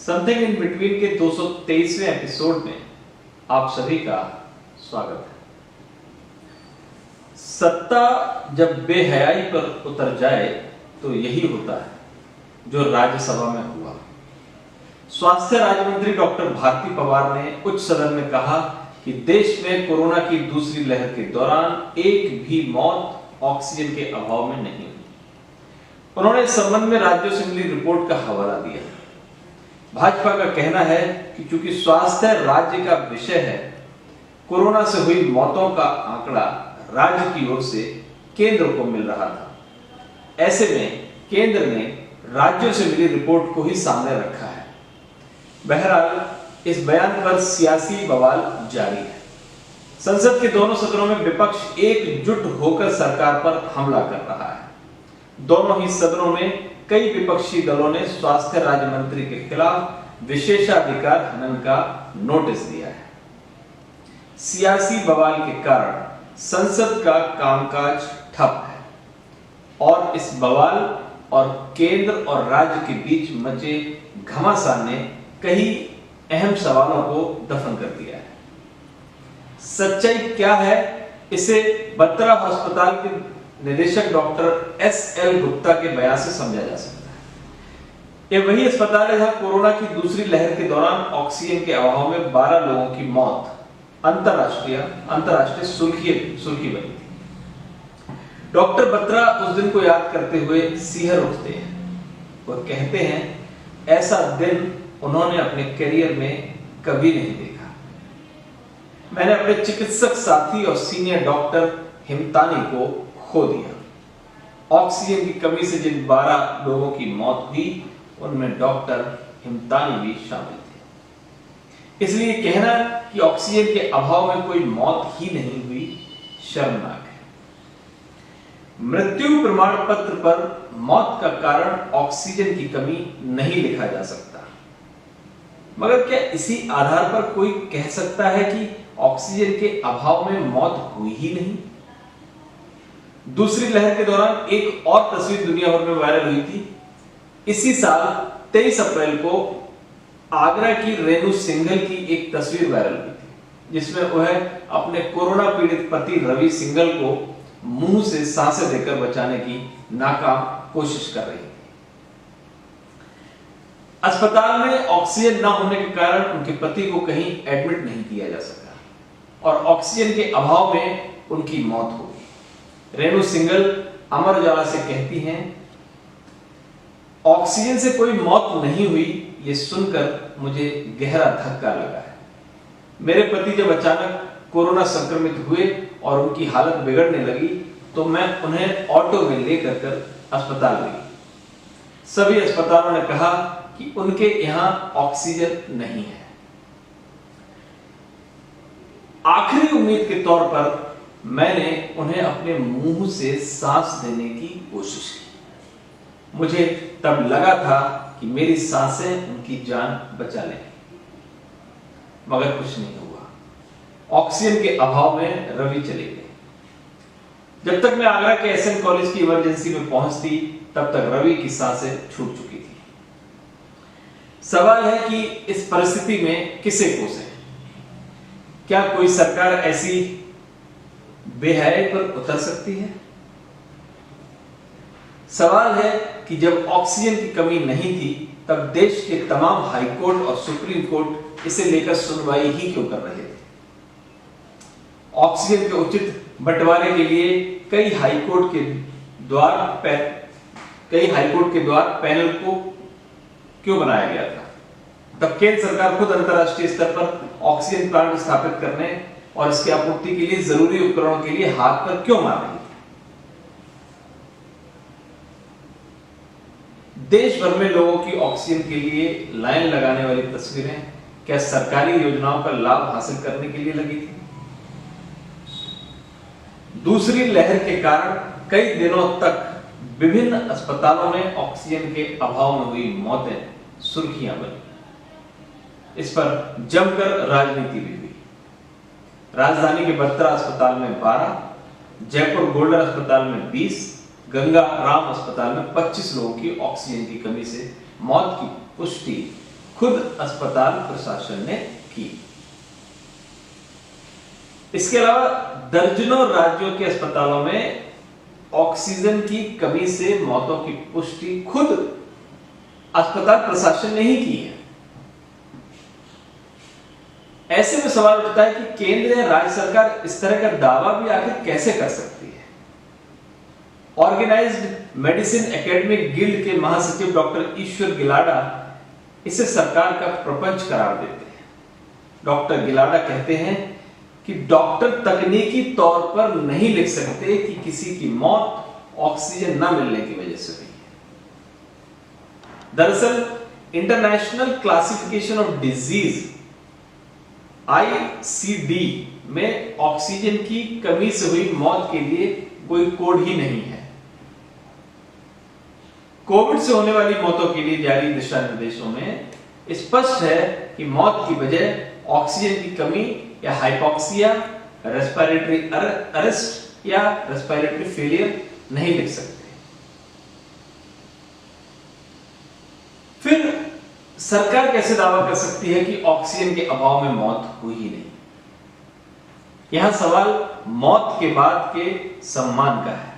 Something in between के 223वें episode में आप सभी का स्वागत है। सत्ता जब बेहयाई पर उतर जाए तो यही होता है जो राज्यसभा में हुआ। स्वास्थ्य राज्य मंत्री डॉक्टर भारती पवार ने उच्च सदन में कहा कि देश में कोरोना की दूसरी लहर के दौरान एक भी मौत ऑक्सीजन के अभाव में नहीं हुई। उन्होंने इस संबंध में राज्यों से मिली रिपोर्ट का हवाला दिया। भाजपा का कहना है कि चूंकि स्वास्थ्य राज्य का विषय है, कोरोना से हुई मौतों का आंकड़ा राज्य की ओर से केंद्र को मिल रहा था। ऐसे में केंद्र ने राज्यों से मिली रिपोर्ट को ही सामने रखा है। बहरहाल इस बयान पर सियासी बवाल जारी है। संसद के दोनों सदनों में विपक्ष एकजुट होकर सरकार पर हमला कर रहा है। दोनों ही सदनों में कई विपक्षी दलों ने स्वास्थ्य राज्य मंत्री के खिलाफ विशेषाधिकार हनन का नोटिस दिया है। सियासी बवाल के कारण संसद का कामकाज ठप है और इस बवाल और केंद्र और राज्य के बीच मचे घमासान ने कई अहम सवालों को दफन कर दिया है। सच्चाई क्या है, इसे बत्रा अस्पताल के निदेशक डॉक्टर एस.एल. गुप्ता के बयान से समझा जा सकता है। यह वही अस्पताल है जहां कोरोना की दूसरी लहर के दौरान ऑक्सीजन के अभाव में 12 लोगों की मौत अंतरराष्ट्रीय सुर्खी बनी थी। डॉक्टर बत्रा उस दिन को याद करते हुए सिहर उठते हैं। वह कहते हैं, ऐसा दिन उन्होंने अपने करियर में कभी नहीं देखा। मैंने अपने चिकित्सक साथी और सीनियर डॉक्टर हिमतानी को खो दिया। ऑक्सीजन की कमी से जिन 12 लोगों की मौत हुई उनमें डॉक्टर हिमतानी भी शामिल थे। इसलिए कहना कि ऑक्सीजन के अभाव में कोई मौत ही नहीं हुई शर्मनाक है। मृत्यु प्रमाण पत्र पर मौत का कारण ऑक्सीजन की कमी नहीं लिखा जा सकता, मगर क्या इसी आधार पर कोई कह सकता है कि ऑक्सीजन के अभाव में मौत हुई ही नहीं? दूसरी लहर के दौरान एक और तस्वीर दुनिया भर में वायरल हुई थी। इसी साल 23 अप्रैल को आगरा की रेणु सिंघल की एक तस्वीर वायरल हुई थी, जिसमें वह अपने कोरोना पीड़ित पति रवि सिंघल को मुंह से सांसें देकर बचाने की नाकाम कोशिश कर रही थी। अस्पताल में ऑक्सीजन न होने के कारण उनके पति को कहीं एडमिट नहीं किया जा सका और ऑक्सीजन के अभाव में उनकी मौत हो गई। रेणु सिंघल अमर उजाला से कहती हैं, ऑक्सीजन से कोई मौत नहीं हुई, ये सुनकर मुझे गहरा धक्का लगा है। मेरे पति जब अचानक कोरोना संक्रमित हुए और उनकी हालत बिगड़ने लगी तो मैं उन्हें ऑटो में लेकर अस्पताल गई। सभी अस्पतालों ने कहा कि उनके यहां ऑक्सीजन नहीं है। आखिरी उम्मीद के तौर पर मैंने उन्हें अपने मुंह से सांस देने की कोशिश की। मुझे तब लगा था कि मेरी सांसें उनकी जान बचा लेंगी, मगर कुछ नहीं हुआ। ऑक्सीजन के अभाव में रवि चले गए। जब तक मैं आगरा के एसएन कॉलेज की इमरजेंसी में पहुंचती तब तक रवि की सांसें छूट चुकी थी। सवाल है कि इस परिस्थिति में किसे कोसें? क्या कोई सरकार ऐसी बेहयाई पर उतर सकती है? सवाल है कि जब ऑक्सीजन की कमी नहीं थी तब देश के तमाम हाई कोर्ट और सुप्रीम कोर्ट इसे लेकर सुनवाई ही क्यों कर रहे थे? ऑक्सीजन के उचित बंटवारे के लिए कई हाई कोर्ट के द्वार पैनल को क्यों बनाया गया था? तब केंद्र सरकार खुद अंतरराष्ट्रीय स्तर पर ऑक्सीजन प्लांट स्थापित करने और इसकी आपूर्ति के लिए जरूरी उपकरणों के लिए हाथ पर क्यों मार रही थी? देश भर में लोगों की ऑक्सीजन के लिए लाइन लगाने वाली तस्वीरें क्या सरकारी योजनाओं का लाभ हासिल करने के लिए लगी थी? दूसरी लहर के कारण कई दिनों तक विभिन्न अस्पतालों में ऑक्सीजन के अभाव में हुई मौतें सुर्खियां बनी। इस पर जमकर राजनीति भी हुई। राजधानी के बत्रा अस्पताल में 12, जयपुर गोल्डन अस्पताल में 20, गंगा राम अस्पताल में 25 लोगों की ऑक्सीजन की कमी से मौत की पुष्टि खुद अस्पताल प्रशासन ने की। इसके अलावा दर्जनों राज्यों के अस्पतालों में ऑक्सीजन की कमी से मौतों की पुष्टि खुद अस्पताल प्रशासन ने ही की है। ऐसे में सवाल उठता है कि केंद्र या राज्य सरकार इस तरह का दावा भी आखिर कैसे कर सकती है। ऑर्गेनाइज्ड मेडिसिन एकेडमिक गिल्ड के महासचिव डॉक्टर ईश्वर गिलाडा इसे सरकार का प्रपंच करार देते हैं। डॉक्टर गिलाडा कहते हैं कि डॉक्टर तकनीकी तौर पर नहीं लिख सकते कि किसी की मौत ऑक्सीजन न मिलने की वजह से हुई है। दरअसल international classification of disease ICD में ऑक्सीजन की कमी से हुई मौत के लिए कोई कोड ही नहीं है। कोविड से होने वाली मौतों के लिए जारी दिशा निर्देशों में स्पष्ट है कि मौत की वजह ऑक्सीजन की कमी या हाइपोक्सिया, रेस्पिरेटरी अरेस्ट या रेस्पिरेटरी फेलियर नहीं लिख सकते। फिर सरकार कैसे दावा कर सकती है कि ऑक्सीजन के अभाव में मौत हुई ही नहीं। यहां सवाल मौत के बाद के सम्मान का है।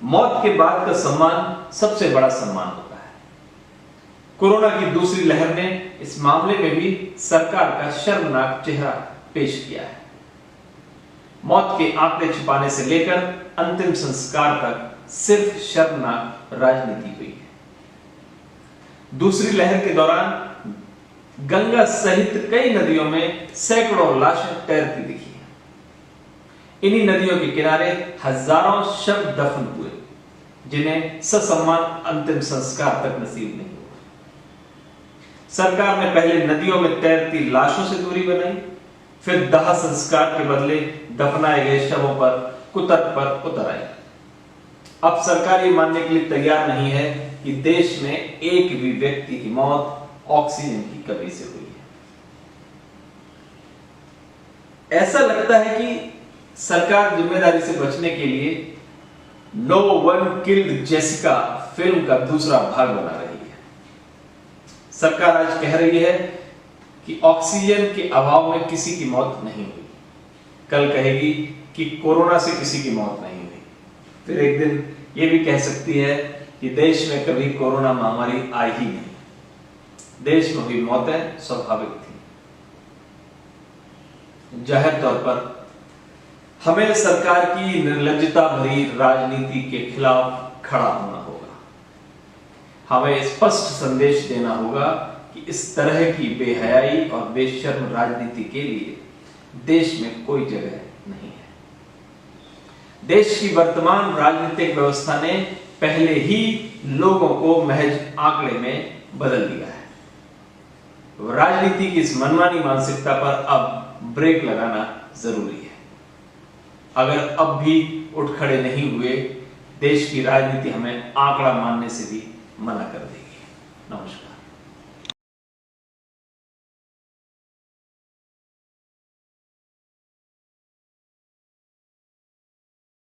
मौत के बाद का सम्मान सबसे बड़ा सम्मान होता है। कोरोना की दूसरी लहर ने इस मामले में भी सरकार का शर्मनाक चेहरा पेश किया है। मौत के आंकड़े छिपाने से लेकर अंतिम संस्कार तक सिर्फ शर्मनाक राजनीति हुई है। दूसरी लहर के दौरान गंगा सहित कई नदियों में सैकड़ों लाशें तैरती दिखी हैं। इन्हीं नदियों के किनारे हजारों शव दफन हुए, जिन्हें ससम्मान अंतिम संस्कार तक नसीब नहीं हुआ। सरकार ने पहले नदियों में तैरती लाशों से दूरी बनाई, फिर दाह संस्कार के बदले दफनाए गए शवों पर कुतर्क पर उतर आई। अब सरकार ये मानने के लिए तैयार नहीं है कि देश में एक भी व्यक्ति की मौत ऑक्सीजन की कमी से हुई है। ऐसा लगता है कि सरकार जिम्मेदारी से बचने के लिए No One Killed Jessica film का दूसरा भाग बना रही है। सरकार आज कह रही है कि ऑक्सीजन के अभाव में किसी की मौत नहीं हुई, कल कहेगी कि कोरोना से किसी की मौत नहीं हुई, फिर एक दिन ये भी कह सकती है कि देश में कभी कोरोना महामारी आई ही नहीं, देश में हुई मौतें स्वाभाविक थी। जाहिर तौर पर हमें सरकार की निर्लज्जता भरी राजनीति के खिलाफ खड़ा होना होगा। हमें स्पष्ट संदेश देना होगा कि इस तरह की बेहयाई और बेशर्म राजनीति के लिए देश में कोई जगह नहीं है। देश की वर्तमान राजनीतिक व्यवस्था ने पहले ही लोगों को महज आंकड़े में बदल दिया है। राजनीति की इस मनमानी मानसिकता पर अब ब्रेक लगाना जरूरी है। अगर अब भी उठ खड़े नहीं हुए, देश की राजनीति हमें आंकड़ा मानने से भी मना कर देगी। नमस्कार।